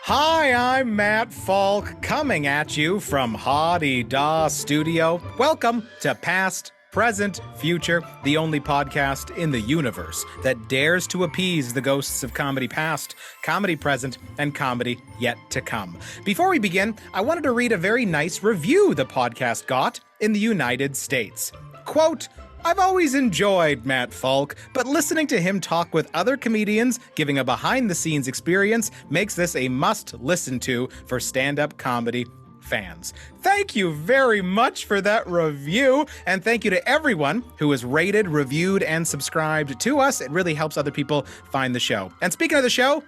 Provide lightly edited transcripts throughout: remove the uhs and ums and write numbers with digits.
Hi, I'm Matt Falk, coming at you from Ha-de-Da Studio. Welcome to Past, Present, Future, the only podcast in the universe that dares to appease the ghosts of comedy past, comedy present, and comedy yet to come. Before we begin, I wanted to read a very nice review the podcast got in the United States. Quote, I've always enjoyed Matt Falk, but listening to him talk with other comedians giving a behind-the-scenes experience makes this a must-listen to for stand-up comedy fans. Thank you very much for that review, and thank you to everyone who has rated, reviewed, and subscribed to us. It really helps other people find the show. And speaking of the show,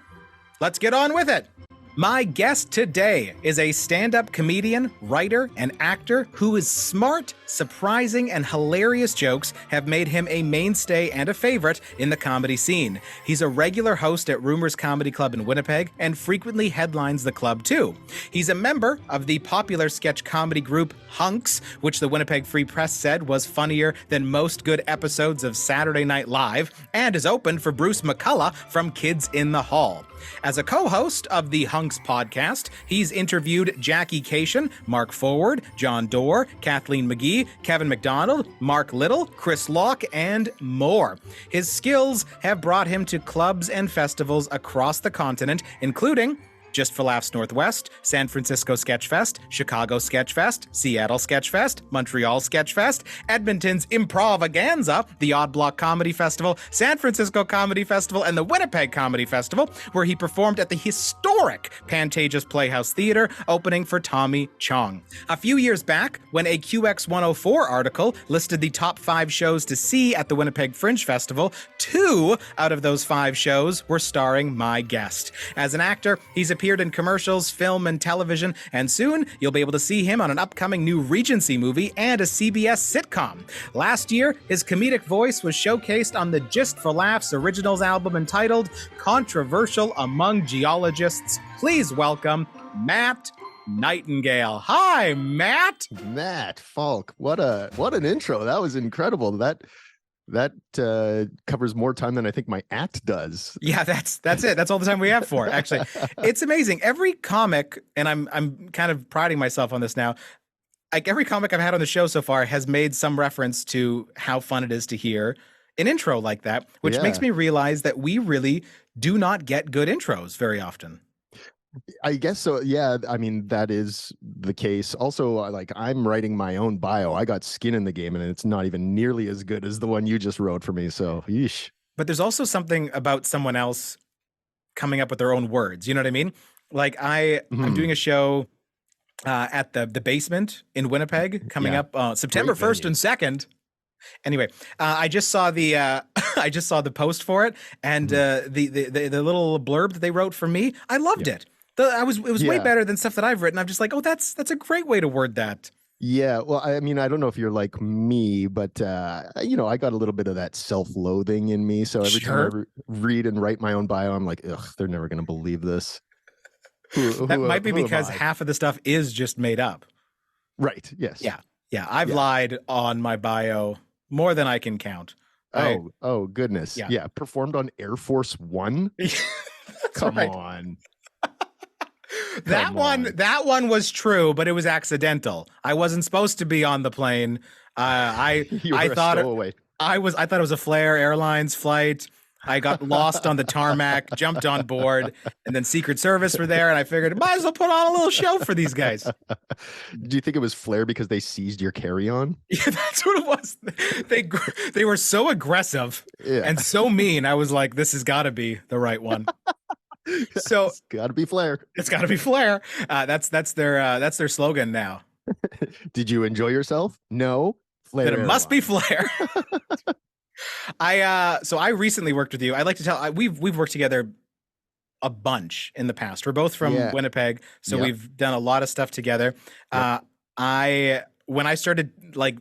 let's get on with it. My guest today is a stand-up comedian, writer, and actor who is smart, surprising, and hilarious jokes have made him a mainstay and a favorite in the comedy scene. He's a regular host at Rumors Comedy Club in Winnipeg and frequently headlines the club too. He's a member of the popular sketch comedy group Hunks, which the Winnipeg Free Press said was funnier than most good episodes of Saturday Night Live, and is opened for Bruce McCullough from Kids in the Hall. As a co-host of the Hunks podcast, he's interviewed Jackie Cation, Mark Forward, John Doerr, Kathleen McGee, Kevin McDonald, Mark Little, Chris Locke, and more. His skills have brought him to clubs and festivals across the continent, including Just for Laughs Northwest, San Francisco Sketchfest, Chicago Sketchfest, Seattle Sketchfest, Montreal Sketchfest, Edmonton's Improvaganza, the Odd Block Comedy Festival, San Francisco Comedy Festival, and the Winnipeg Comedy Festival, where he performed at the historic Pantages Playhouse Theatre, opening for Tommy Chong. A few years back, when a QX 104 article listed the top 5 shows to see at the Winnipeg Fringe Festival, 2 out of those 5 shows were starring my guest. As an actor, he's appeared in commercials, film, and television, and soon you'll be able to see him on an upcoming new Regency movie and a CBS sitcom. Last year, his comedic voice was showcased on the Just for Laughs Originals album entitled Controversial Among Geologists. Please welcome Matt Nightingale. Hi, Matt. Matt Falk, what an intro. That was incredible. That covers more time than I think my act does. Yeah, that's it. That's all the time we have for it, actually. It's amazing. Every comic, and I'm kind of priding myself on this now, like every comic I've had on the show so far has made some reference to how fun it is to hear an intro like that, which makes me realize that we really do not get good intros very often. I guess so. Yeah. I mean, that is the case. Also, like, I'm writing my own bio. I got skin in the game, and it's not even nearly as good as the one you just wrote for me. So, yeesh. But there's also something about someone else coming up with their own words. You know what I mean? Like I'm doing a show at the Basement in Winnipeg coming up September 1st and 2nd. Anyway, I just saw the I just saw the post for it, and the little blurb that they wrote for me. I loved it. It was way better than stuff that I've written. I'm just like, oh, that's a great way to word that. Yeah, well, I mean, I don't know if you're like me, but I got a little bit of that self-loathing in me. So every time I read and write my own bio, I'm like, ugh, they're never going to believe this. That might be because half of the stuff is just made up. Right. Yes. Yeah. I've lied on my bio more than I can count. Oh goodness. Yeah. Performed on Air Force One. Come on. That one was true, but it was accidental. I wasn't supposed to be on the plane. I thought it was a Flair Airlines flight. I got lost on the tarmac, jumped on board, and then Secret Service were there, and I figured might as well put on a little show for these guys. Do you think it was Flair because they seized your carry-on? Yeah, that's what it was. They were so aggressive and so mean. I was like, this has got to be the right one. So it's got to be Flair. It's got to be Flair. That's their slogan now. Did you enjoy yourself? No. Flair. Then it must be Flair. So I recently worked with you. I'd like to tell we've worked together a bunch in the past. We're both from Winnipeg, so we've done a lot of stuff together. When I started like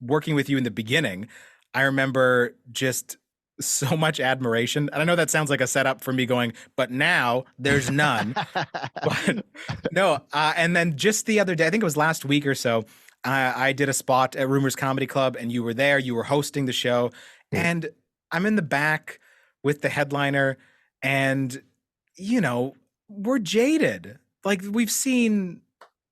working with you in the beginning, I remember just so much admiration. And I know that sounds like a setup for me going, but now there's none. But no. And then just the other day, I think it was last week or so, I did a spot at Rumors Comedy Club, and you were there. You were hosting the show, and I'm in the back with the headliner, and we're jaded. Like we've seen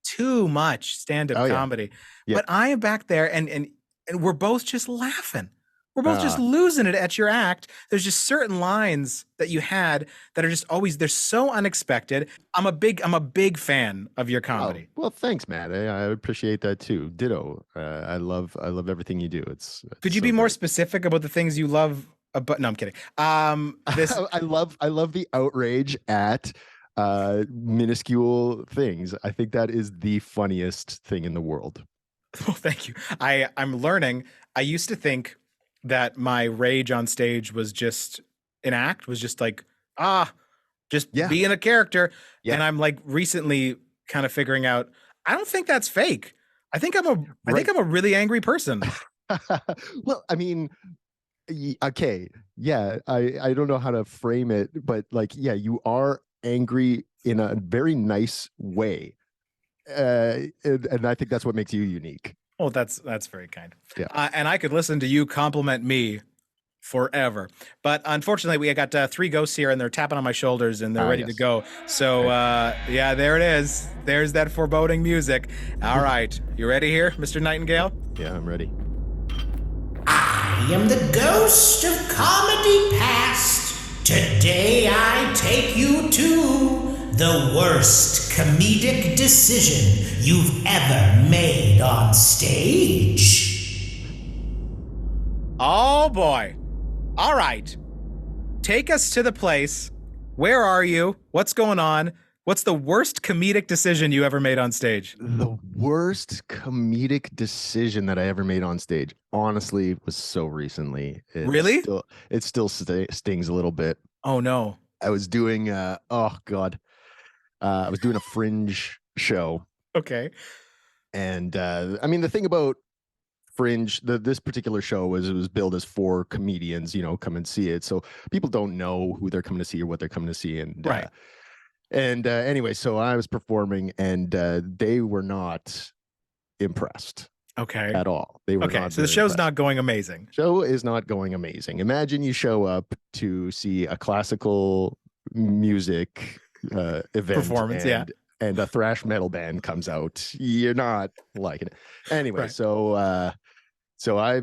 too much stand-up Oh yeah. comedy. Yeah. But I am back there and we're both just laughing. We're both just Uh, losing it at your act. There's just certain lines that you had that are just always they're so unexpected. I'm a big fan of your oh, comedy. well, thanks, Matt. I appreciate that too. Ditto. I love everything you do. Could It's you be so more great. specific about the things you love about no, I'm kidding. This I love the outrage at minuscule things. I think that is the funniest thing in the world. well, thank you. I'm learning. I used to think that my rage on stage was just an act, was just like, just Yeah. being a character. Yeah. And I'm like recently kind of figuring out, I don't think that's fake. I think Right. I'm a really angry person. Well, I mean, okay, yeah, I don't know how to frame it, but like, yeah, you are angry in a very nice way, and I think that's what makes you unique. Oh, that's very kind. Yeah. And I could listen to you compliment me forever. But unfortunately, we got 3 ghosts here, and they're tapping on my shoulders, and they're ready to Yes. go. So, yeah, there it is. There's that foreboding music. All right, you ready here, Mr. Nightingale? Yeah, I'm ready. I am the ghost of comedy past. Today I take you to the worst comedic decision you've ever made on stage. Oh boy. All right. Take us to the place. Where are you? What's going on? What's the worst comedic decision you ever made on stage? The worst comedic decision that I ever made on stage, honestly, was so recently. Really? It still stings a little bit. Oh no. I was doing, oh God, I was doing a fringe show. Okay. And I mean, the thing about Fringe, this particular show was billed as for comedians, come and see it. So people don't know who they're coming to see or what they're coming to see. And Right. Anyway, so I was performing, and they were not impressed Okay. at all. They were Okay. not So the very show's impressed. not going amazing. Show is not going amazing. Imagine you show up to see a classical music event Performance, yeah. and a thrash metal band comes out. You're not liking it. Anyway, Right. so I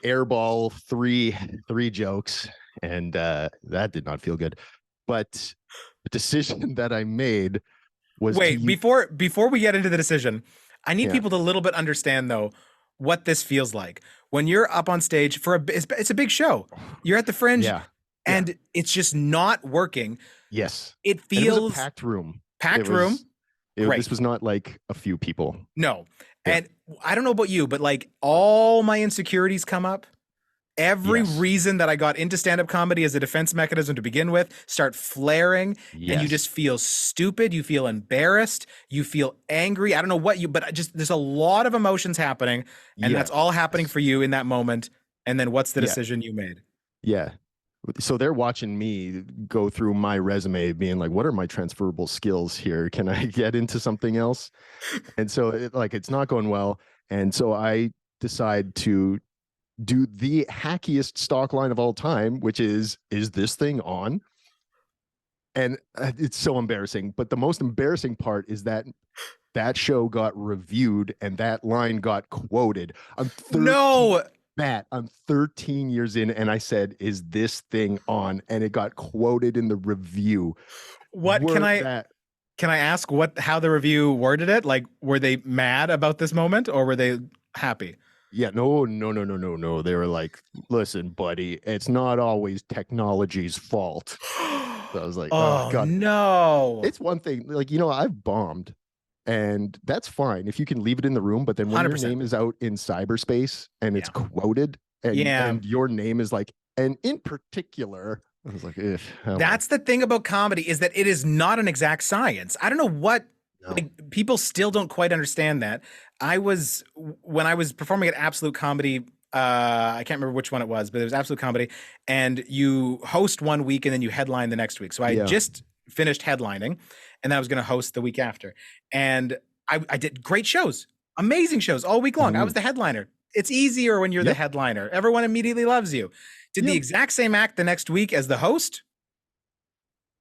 airball three jokes, and that did not feel good. But the decision that I made was Wait, before we get into the decision, I need Yeah. people to a little bit understand though what this feels like when you're up on stage for it's a big show. You're at the Fringe, yeah, and it's just not working. yes, It And it was feels a packed room. packed It room. was- Right. This was not like a few people. No. Yeah. And I don't know about you, but like all my insecurities come up. Every Yes. reason that I got into stand-up comedy as a defense mechanism to begin with start flaring, and you Yes. just feel stupid, you feel embarrassed, you feel angry. I don't know what but there's a lot of emotions happening, and that's all happening for you in that moment. And then what's the Yeah. decision you made? Yeah. So they're watching me go through my resume, being like, what are my transferable skills here? Can I get into something else? And so it's not going well. And so I decide to do the hackiest stock line of all time, which is this thing on? And it's so embarrassing. But the most embarrassing part is that show got reviewed and that line got quoted. No. Matt, I'm 13 years in, and I said, "Is this thing on?" And it got quoted in the review. What can I ask how the review worded it? Like, were they mad about this moment or were they happy? Yeah, no. They were like, "Listen, buddy, it's not always technology's fault." So I was like, "Oh God, no!" It's one thing, I've bombed, and that's fine if you can leave it in the room. But then when 100%. your name is out in cyberspace and it's quoted, and Yeah. your name is like, and in particular, I was like, "Ugh, oh well." That's the thing about comedy is that it is not an exact science. I don't know what No. like, people still don't quite understand that. When I was performing at Absolute Comedy, I can't remember which one it was, but it was Absolute Comedy, and you host one week and then you headline the next week. So I just finished headlining, and then I was going to host the week after, and I did great shows, amazing shows all week long. I was the headliner. It's easier when you're the headliner. Everyone immediately loves you. Did the exact same act the next week as the host.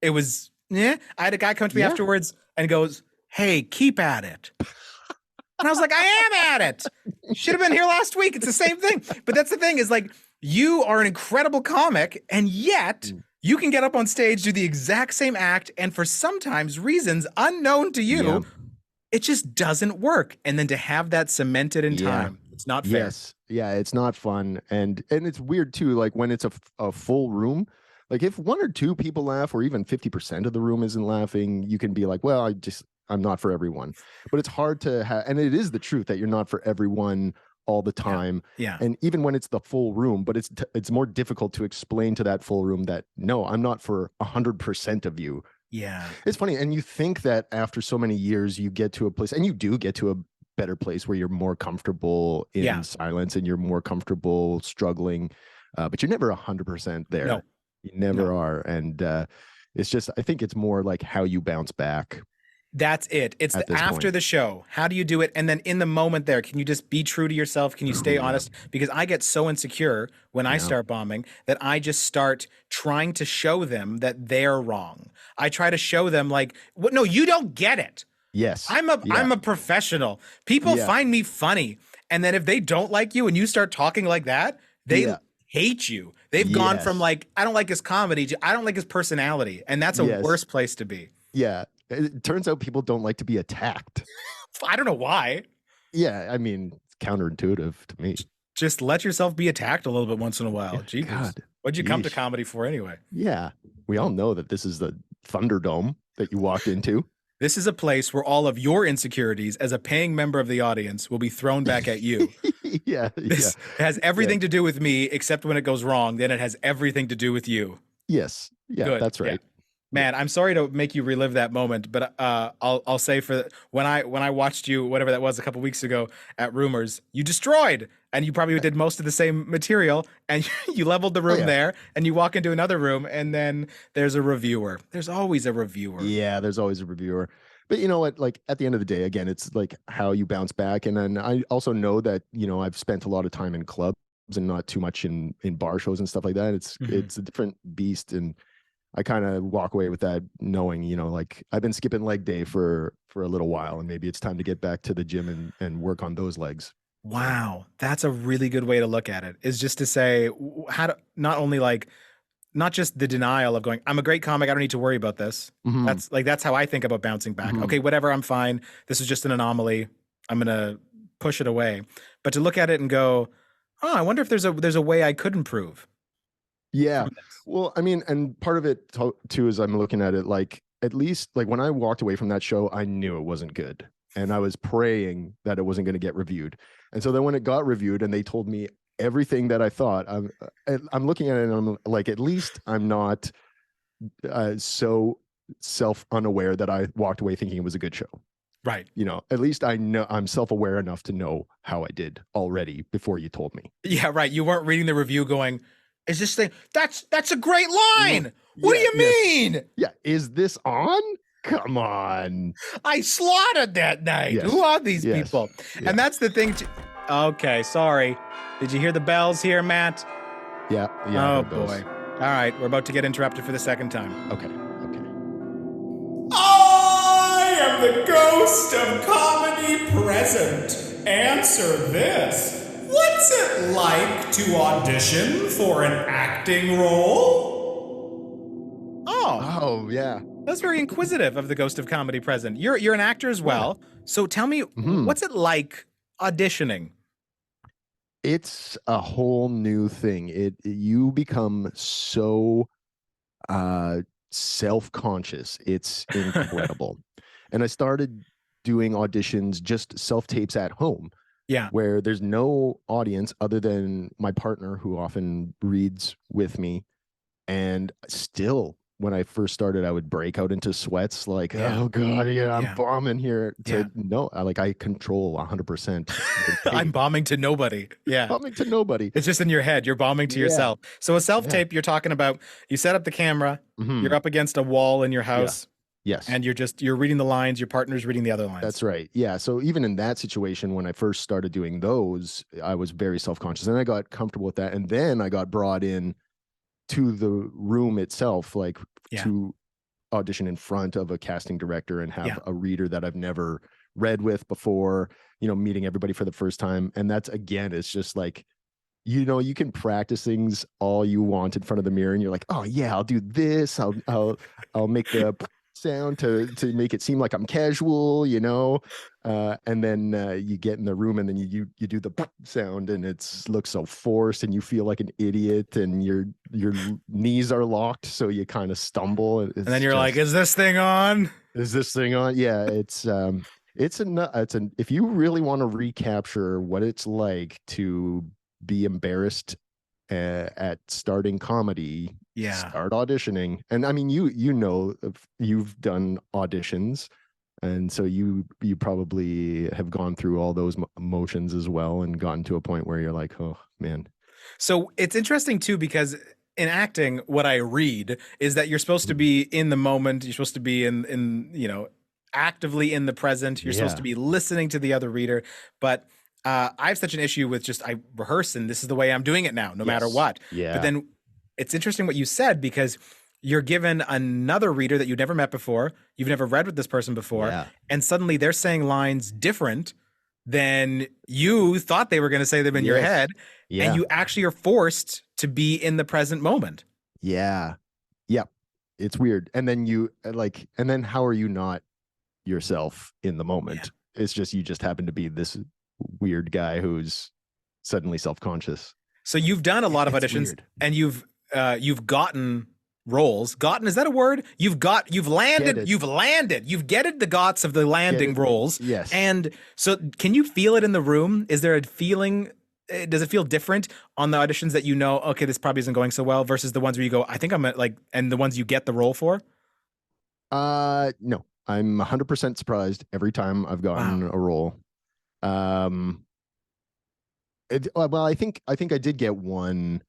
It was Yeah. I had a guy come to me Yeah. afterwards and goes, "Hey, keep at it." And I was like, "I am at it. Should have been here last week. It's the same thing." But that's the thing is like, you are an incredible comic, and yet you can get up on stage, do the exact same act, and for sometimes reasons unknown to you, Yeah. it just doesn't work. And then to have that cemented in time, it's not fair. Yes. Yeah, it's not fun. And it's weird too, like when it's a full room, like if one or two people laugh or even 50% of the room isn't laughing, you can be like, well, I'm not for everyone. But it's hard to have, and it is the truth that you're not for everyone all the time. Yeah. And even when it's the full room, but it's more difficult to explain to that full room that no, I'm not for 100% of you. Yeah. It's funny. And you think that after so many years, you get to a place, and you do get to a better place where you're more comfortable in silence and you're more comfortable struggling. But you're never 100% there. No. You never are. And it's just, I think it's more like how you bounce back. That's it. It's after point. the show. How do you do it? And then in the moment there, can you just be true to yourself? Can you stay honest? Because I get so insecure when I start bombing that I just start trying to show them that they're wrong. I try to show them like, what? No, you don't get it. Yes. I'm a professional. People find me funny. And then if they don't like you and you start talking like that, they hate you. They've gone from like, I don't like his comedy to I don't like his personality. And that's a worse place to be. Yeah. It turns out people don't like to be attacked. I don't know why. Yeah. I mean, it's counterintuitive to me. Just let yourself be attacked a little bit once in a while. Yeah, Jeepers. God. What'd you come to comedy for anyway? Yeah. We all know that this is the Thunderdome that you walked into. This is a place where all of your insecurities as a paying member of the audience will be thrown back at you. This has everything to do with me, except when it goes wrong, then it has everything to do with you. Yes. Yeah, Good. that's right. Yeah. Man, I'm sorry to make you relive that moment, but I'll say for when I watched you, whatever that was, a couple weeks ago at Rumors, you destroyed, and you probably did most of the same material, and you leveled the room there, and you walk into another room, and then there's a reviewer. There's always a reviewer. Yeah, there's always a reviewer. But you know what? Like at the end of the day, again, it's like how you bounce back. And then I also know that, you know, I've spent a lot of time in clubs and not too much in bar shows and stuff like that. It's a different beast, and I kind of walk away with that knowing, you know, like I've been skipping leg day for a little while, and maybe it's time to get back to the gym and work on those legs. Wow. That's a really good way to look at it, is just to say how to not only like, not just the denial of going, I'm a great comic, I don't need to worry about this. That's how I think about bouncing back. Okay, whatever, I'm fine. This is just an anomaly. I'm going to push it away. But to look at it and go, oh, I wonder if there's a way I could improve. Yeah. Well, I mean, and part of it too is I'm looking at it like, at least like when I walked away from that show, I knew it wasn't good. And I was praying that it wasn't going to get reviewed. And so then when it got reviewed and they told me everything that I thought, I'm looking at it and I'm like, at least I'm not so self-unaware that I walked away thinking it was a good show. Right. You know, at least I know I'm self-aware enough to know how I did already before you told me. Yeah, right. You weren't reading the review going, is this thing, that's a great line. What do you mean? Yeah. Is this on? Come on. I slaughtered that night. Yes. Who are these Yes. people? Yeah. And that's the thing. Okay, sorry. Did you hear the bells here, Matt? Yeah. Oh, boy. All right, we're about to get interrupted for the second time. Okay. I am the ghost of comedy present. Answer this. What's it like to audition for an acting role? Oh, yeah. That's very inquisitive of the ghost of comedy present. You're an actor as well. So tell me, what's it like auditioning? It's a whole new thing. You become so self-conscious. It's incredible. And I started doing auditions, just self-tapes at home. Yeah. Where there's no audience other than my partner, who often reads with me. And still, when I first started, I would break out into sweats like, oh God, I'm bombing here. No, I control 100%. I'm bombing to nobody. Yeah. Bombing to nobody. It's just in your head. You're bombing to yourself. So a self-tape, you're talking about, you set up the camera, you're up against a wall in your house. Yes. And you're reading the lines, your partner's reading the other lines. That's right. Yeah. So even in that situation, when I first started doing those, I was very self-conscious, and I got comfortable with that. And then I got brought in to the room itself, like to audition in front of a casting director and have Yeah. a reader that I've never read with before, meeting everybody for the first time. And that's, again, it's just like, you can practice things all you want in front of the mirror and you're like, oh yeah, I'll do this. I'll make the sound to make it seem like I'm casual, and then you get in the room and then you do the sound and it looks so forced and you feel like an idiot and your knees are locked, so you kind of stumble. And then you're like, is this thing on? Is this thing on? Yeah, it's if you really want to recapture what it's like to be embarrassed at starting comedy, start auditioning. And I mean, you've done auditions, and so you probably have gone through all those emotions as well and gotten to a point where you're like, oh man. So it's interesting too, because in acting, what I read is that you're supposed to be in the moment. You're supposed to be in actively in the present. You're supposed to be listening to the other reader. But I have such an issue with I rehearse and this is the way I'm doing it now, no matter what. Yeah. But then it's interesting what you said, because you're given another reader that you've never met before. You've never read with this person before. Yeah. And suddenly they're saying lines different than you thought they were going to say them in your head. Yeah. And you actually are forced to be in the present moment. Yeah. Yep. It's weird. And then and then how are you not yourself in the moment? Yeah. It's just, you just happen to be this weird guy who's suddenly self-conscious. So you've done a lot of auditions, weird. And you've gotten roles. Gotten, is that a word? You've landed the gots of the landing roles. Yes. And so can you feel it in the room? Is there a feeling, does it feel different on the auditions that okay, this probably isn't going so well, versus the ones where you go, I think I'm and the ones you get the role for? No, I'm 100% surprised every time I've gotten a role. Well, I think I did get one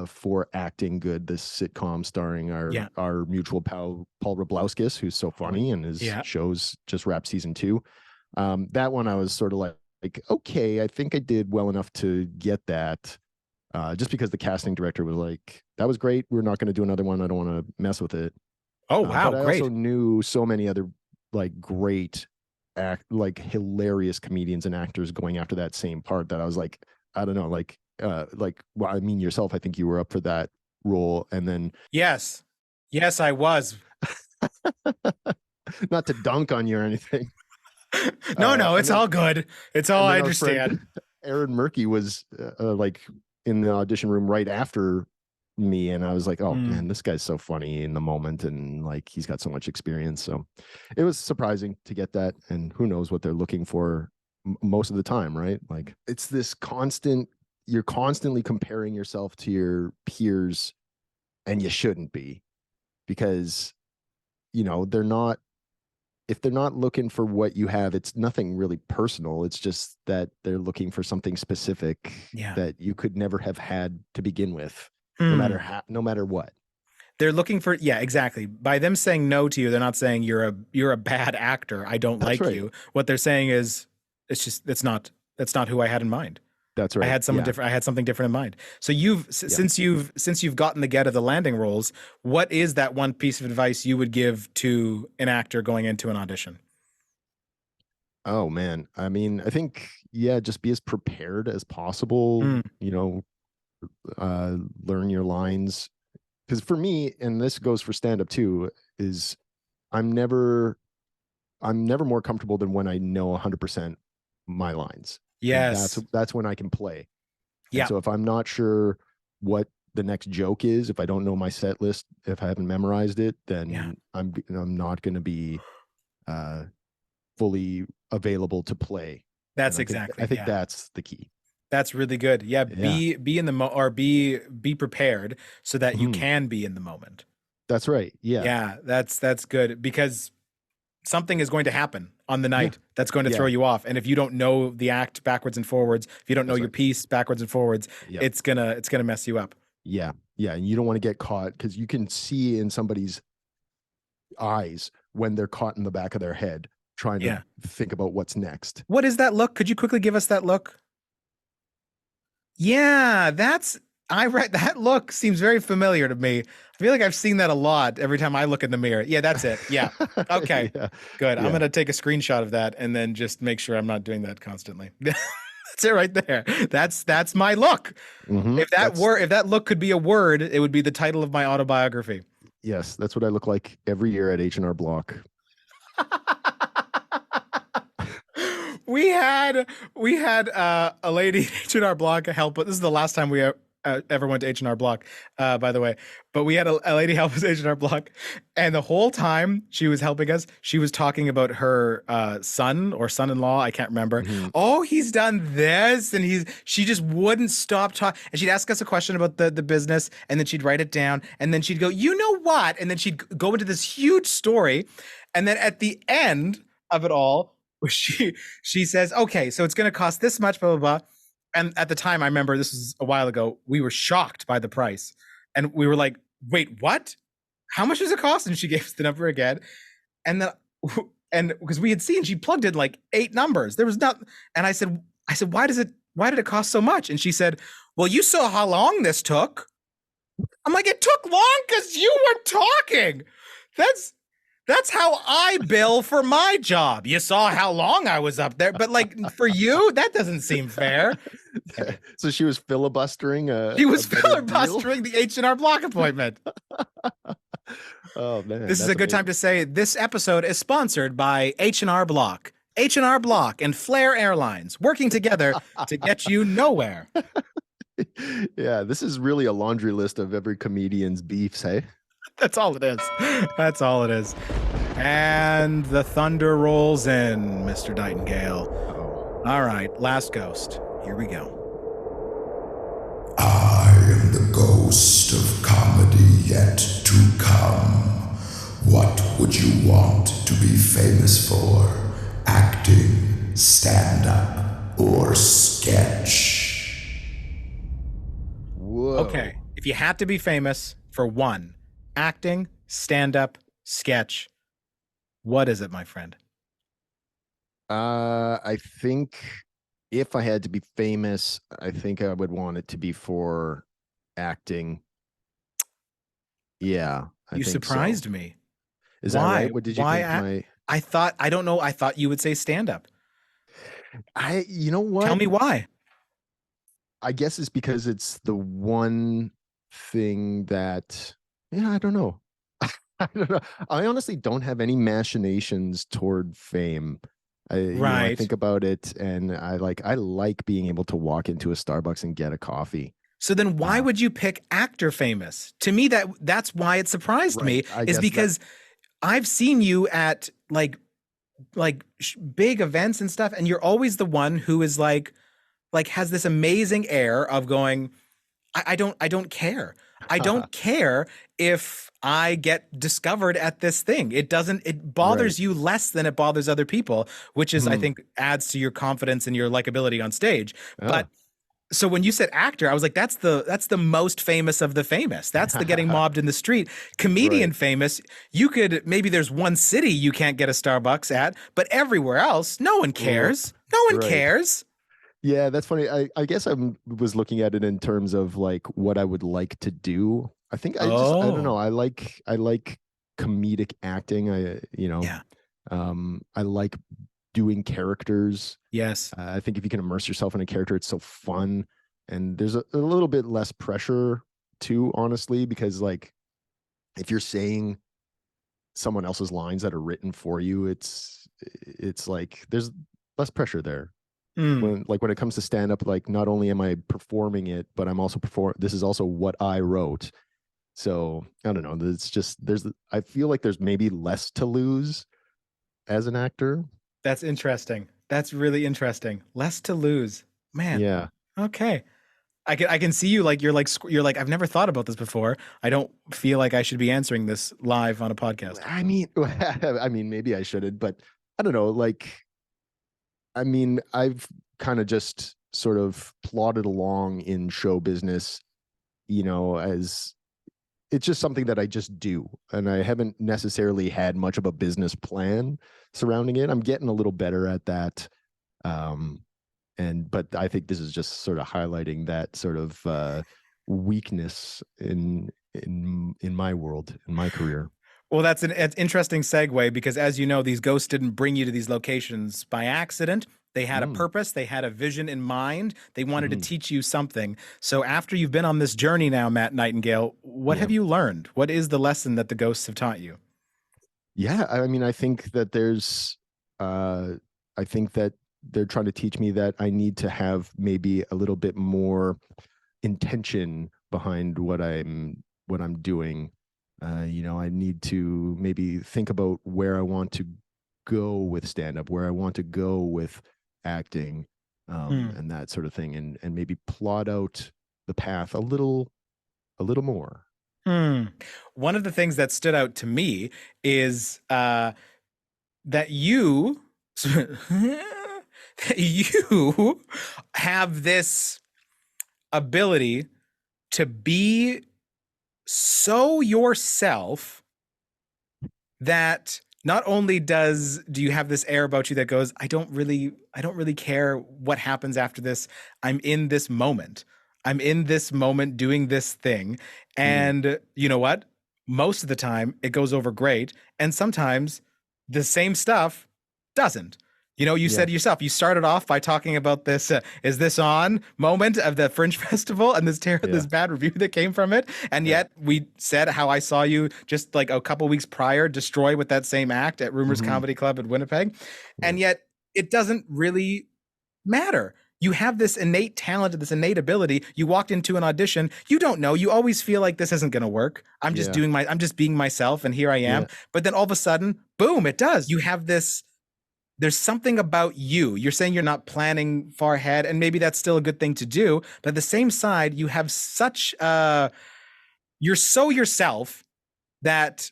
for Acting Good, this sitcom starring our mutual pal Paul Rablowskis, who's so funny, and his shows just wrapped season 2. That one I was sort of like, okay, I think I did well enough to get that, just because the casting director was like, that was great, we're not going to do another one, I don't want to mess with it. Oh wow, but great. I also knew so many other great hilarious comedians and actors going after that same part that I was like, I don't know, well, I mean, yourself, I think you were up for that role. And then yes I was. Not to dunk on you or anything. No, it's all good. It's all, I understand. Aaron Murky was in the audition room right after me, and I was like, oh man, this guy's so funny in the moment, and he's got so much experience. So it was surprising to get that, and who knows what they're looking for most of the time, right? It's this you're constantly comparing yourself to your peers, and you shouldn't be, because if they're not looking for what you have, it's nothing really personal. It's just that they're looking for something specific that you could never have had to begin with. No matter what. They're looking for, exactly. By them saying no to you, they're not saying you're a bad actor, I don't like you. What they're saying is, that's not who I had in mind. That's right. I had someone different. I had something different in mind. So since you've gotten the get of the landing roles, what is that one piece of advice you would give to an actor going into an audition? Oh man. I mean, I think, just be as prepared as possible, learn your lines, because for me, and this goes for stand-up too, is I'm never more comfortable than when I know 100% my lines. Yes. And that's when I can play. Yeah. And so if I'm not sure what the next joke is, if I don't know my set list, if I haven't memorized it, then I'm not going to be fully available to play. That's exactly. I think that's the key. That's really good. Yeah. Be in the be prepared so that you can be in the moment. That's right. Yeah. Yeah. That's good, because something is going to happen on the night that's going to throw you off. And if you don't know the act backwards and forwards, if you don't know your piece backwards and forwards, it's gonna mess you up. Yeah. Yeah. And you don't want to get caught, because you can see in somebody's eyes when they're caught in the back of their head trying to think about what's next. What is that look? Could you quickly give us that look? Yeah, I read that look seems very familiar to me. I feel like I've seen that a lot every time I look in the mirror. Yeah, that's it. Yeah. Okay. Yeah. Good. I'm Yeah. gonna take a screenshot of that and then just make sure I'm not doing that constantly. That's it right there. That's my look. Mhm. If that look could be a word, it would be the title of my autobiography. Yes, that's what I look like every year at H&R Block. we had a lady at H&R Block help us. This is the last time we ever went to H&R Block, by the way. But we had a lady help us at H&R Block, and the whole time she was helping us, she was talking about her son or son-in-law. I can't remember. Mhm. Oh, he's done this, and she just wouldn't stop talking. And she'd ask us a question about the business, and then she'd write it down, and then she'd go, "You know what?" And then she'd go into this huge story, and then at the end of it all, she says, "Okay, so it's going to cost this much, blah blah blah." And at the time, I remember this was a while ago. We were shocked by the price, and we were like, "Wait, what? How much does it cost?" And she gave us the number again, and then and because we had seen she plugged in like 8 numbers, there was not. And I said, "Why did it cost so much?" And she said, "Well, you saw how long this took." I'm like, "It took long because you were talking. That's how I bill for my job. You saw how long I was up there, but like for you, that doesn't seem fair." So she was filibustering. He was a better deal? filibustering the H&R Block appointment. Oh man, This is that's a good time to say this episode is sponsored by H&R Block. H&R Block and Flair Airlines working together to get you nowhere. Yeah, this is really a laundry list of every comedian's beefs, hey? That's all it is. That's all it is. And the thunder rolls in, Mr. Nightingale. Oh. All right, last ghost. Here we go. I am the ghost of comedy yet to come. What would you want to be famous for? Acting, stand-up, or sketch? Whoa. Okay, if you had to be famous for one, acting, stand-up, sketch, what is it, my friend? I think if I had to be famous, I think I would want it to be for acting. Yeah, I You think surprised so. me. Is that Why? right? What did you Why think? I don't know. I thought you would say stand-up. You know what? Tell me why. I guess it's because it's the one thing that, yeah, I don't know. I don't know. I honestly don't have any machinations toward fame. I Right. think about it, and I like being able to walk into a Starbucks and get a coffee. So then why would you pick actor famous? To me, that's why it surprised me, Right, I is guess because I've seen you at like big events and stuff, and you're always the one who is like has this amazing air of going, I don't care. I don't care if I get discovered at this thing. It bothers Right. you less than it bothers other people, which is, I Hmm. think, adds to your confidence and your likability on stage. Oh. But so when you said actor, I was like, that's the most famous of the famous. That's the getting mobbed in the street. Comedian Right. famous, maybe there's one city you can't get a Starbucks at, but everywhere else, no one cares. No one Right. cares. Yeah, that's funny. I guess I was looking at it in terms of like what I would like to do. I think I don't know. Oh. I like comedic acting. Yeah. I like doing characters. Yes. I think if you can immerse yourself in a character, it's so fun. And there's a little bit less pressure too, honestly, because like if you're saying someone else's lines that are written for you, it's like there's less pressure there. Mm. When it comes to stand up, like not only am I performing it, but I'm also this is also what I wrote. So I don't know. It's just I feel like there's maybe less to lose as an actor. That's interesting. That's really interesting. Less to lose, man. Yeah. Okay. I can see you like you're like I've never thought about this before. I don't feel like I should be answering this live on a podcast. I mean, maybe I shouldn't, but I don't know. Like, I mean, I've kind of just sort of plodded along in show business, as it's just something that I just do. And I haven't necessarily had much of a business plan surrounding it. I'm getting a little better at that. But I think this is just sort of highlighting that sort of weakness in my world, in my career. Well, that's an interesting segue because, as you know, these ghosts didn't bring you to these locations by accident. They had a purpose. They had a vision in mind. They wanted to teach you something. So after you've been on this journey now, Matt Nightingale, what have you learned? What is the lesson that the ghosts have taught you? Yeah, I mean, I think that I think that they're trying to teach me that I need to have maybe a little bit more intention behind what I'm doing. I need to maybe think about where I want to go with stand-up, where I want to go with acting, and that sort of thing, and maybe plot out the path a little more. One of the things that stood out to me is that you you have this ability to be so yourself that not only do you have this air about you that goes, I don't really care what happens after this. I'm in this moment. I'm in this moment doing this thing. And you know what? Most of the time it goes over great. And sometimes the same stuff doesn't. You said yourself, you started off by talking about this, is this on moment of the Fringe Festival and this bad review that came from it. And yet we said how I saw you just like a couple weeks prior destroy with that same act at Rumors Comedy Club in Winnipeg. And yet it doesn't really matter. You have this innate talent, this innate ability. You walked into an audition. You don't know. You always feel like this isn't going to work. I'm just I'm just being myself. And here I am. But then all of a sudden, boom, it does. You have this. There's something about you. You're saying you're not planning far ahead, and maybe that's still a good thing to do. But at the same side, you have such, you're so yourself that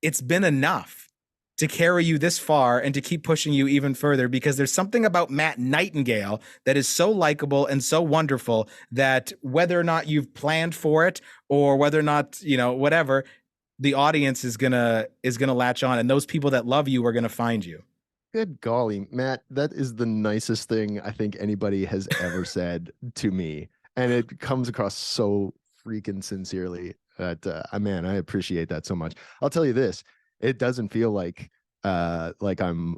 it's been enough to carry you this far and to keep pushing you even further, because there's something about Matt Nightingale that is so likable and so wonderful that whether or not you've planned for it or whether or not, whatever, the audience is gonna latch on, and those people that love you are gonna find you. Good golly, Matt, that is the nicest thing I think anybody has ever said to me. And it comes across so freaking sincerely that, man, I appreciate that so much. I'll tell you this, it doesn't feel like I'm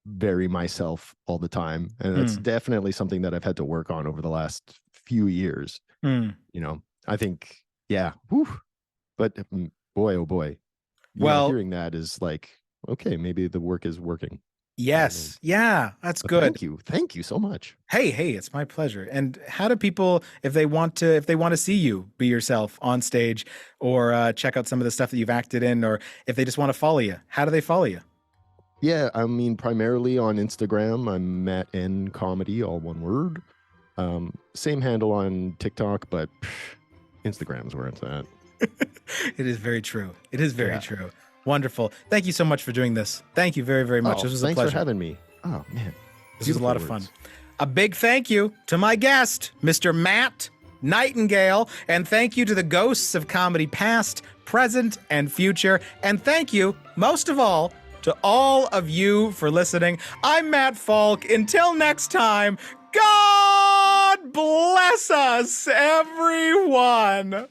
very myself all the time. And that's definitely something that I've had to work on over the last few years. I think, but boy, oh boy. Well, hearing that is like, okay, maybe the work is working. Yes. Yeah, that's good. Thank you so much. Hey, it's my pleasure. And how do people, if they want to see you be yourself on stage or check out some of the stuff that you've acted in, or if they just want to follow you, how do they follow you? Yeah, I mean, primarily on Instagram, I'm Matt N Comedy, all one word. Same handle on TikTok, but Instagram's where it's at. It is very true. It is very true. Wonderful. Thank you so much for doing this. Thank you very, very much. This was a pleasure. Thanks for having me. Oh, man. This was a lot of fun. A big thank you to my guest, Mr. Matt Nightingale. And thank you to the ghosts of comedy past, present, and future. And thank you, most of all, to all of you for listening. I'm Matt Falk. Until next time, God bless us, everyone.